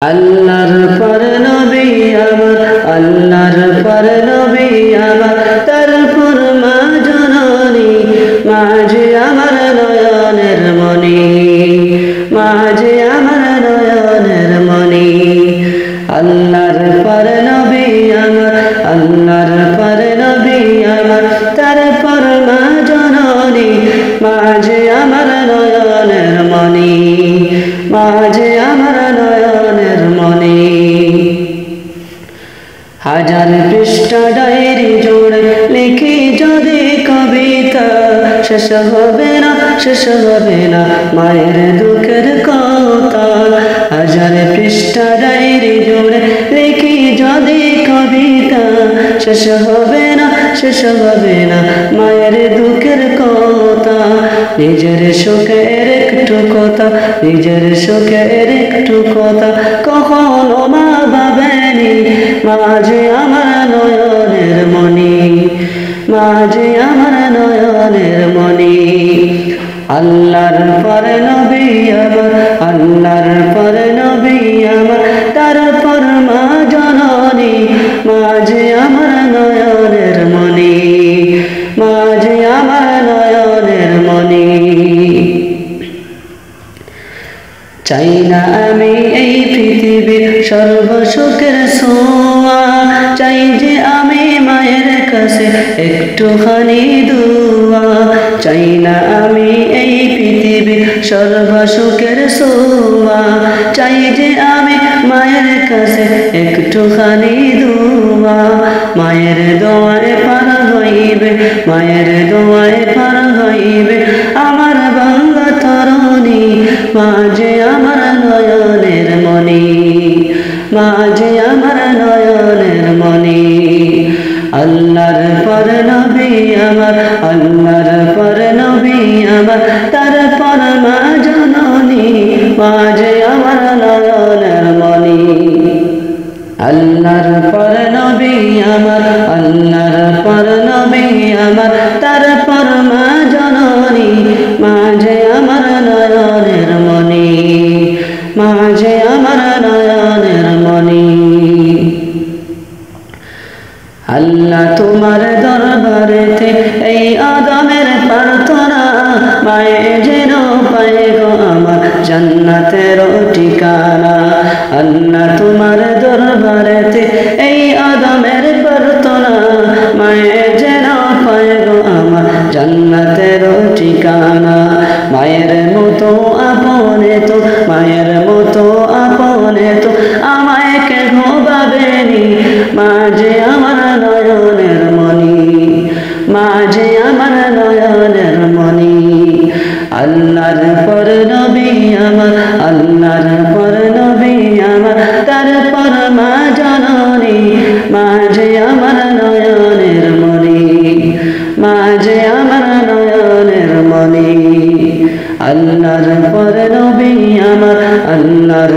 আল্লাহর পর নবী আমার, আল্লাহর পর নবী আমার, তারপর মা জননী, মা যে আমার নয়নের মনি, মা যে আমার নয়নের মনি। আল্লাহর পর নবী আমার, আল্লাহর পর নবী আমার, তারপর মা জননী, মা যে আমার নয়নের মনি, মা যে আমার নয়নের মনি। হাজার পৃষ্ঠা ডায়েরি জোড়ে লিখি যদি কবিতা, শেষ হবে না, শেষ হবে না মায়ের দুঃখের কথা। হাজার পৃষ্ঠা ডায়েরি জোড়ে লিখি যদি কবিতা, শেষ হবে না, শেষ হবে না মায়ের দুঃখের কথা। নিজের সুখের একটু কথা, নিজের সুখের একটু কথা কখনো মা ভাবেনি, মা যে আমার নয়নের মনি, মা যে আমার নয়নের মনি। আল্লাহর পর নবী আমার, আল্লাহর পর নবী আমার, তারপর মা জননী, মা যে আমার নয়নের মনি, মা যে আমার নয়নের মনি। চাই না আমি এই পৃথিবীর সর্বসুখের ছোঁয়া, চাই যে আমি মায়ের কাছে একটুখানি দুয়া। চাই না আমি এই পৃথিবীর সর্বসুখের ছোঁয়া, চাই যে আমি মায়ের কাছে একটুখানি দুয়া। মায়ের দোয়ায় পার হইবে, মায়ের দোয়ায় পার হইবে আমার বাংলা তরণী, মা যে আমার নয়নের মনি, মা যে আমার নয়নের মনি। আল্লাহর পর নবী আমার, আল্লাহর পর নবী আমার, তারপর মা জননী, মা যে আমার নয়নের মনি। আল্লাহর পর নবী আমার, আল্লাহর পর নবী আমার, তারপর মা জননী, মা যে আমার নয়নের মনি, মা যে আমার নয়নের মনি। আল্লাহ তোমার দরবারেতে এই আদমের প্রার্থনা, মায়ে যেন পায় গো আমার জান্নাতের ঠিকানা। আল্লাহ তোমার দরবারেতে এই আদমের প্রার্থনা, মায়ে যেন পায় গো আমার জান্নাতের ঠিকানা। মায়ের মতো আপনে তো, মায়ের মতো আপনে তো আমায় কেহ ভাবেনি, মা যে আমার নয়নের মনি, মা যে আমার নয়নের মনি। আল্লাহর পর নবী আমার, আল্লাহর পর নবী আমার, তারপর মা জননী, মা যে আমার নয়নের মনি, মা যে আমার নয়নের মনি। আল্লাহর পর নবী আমার, আল্লাহর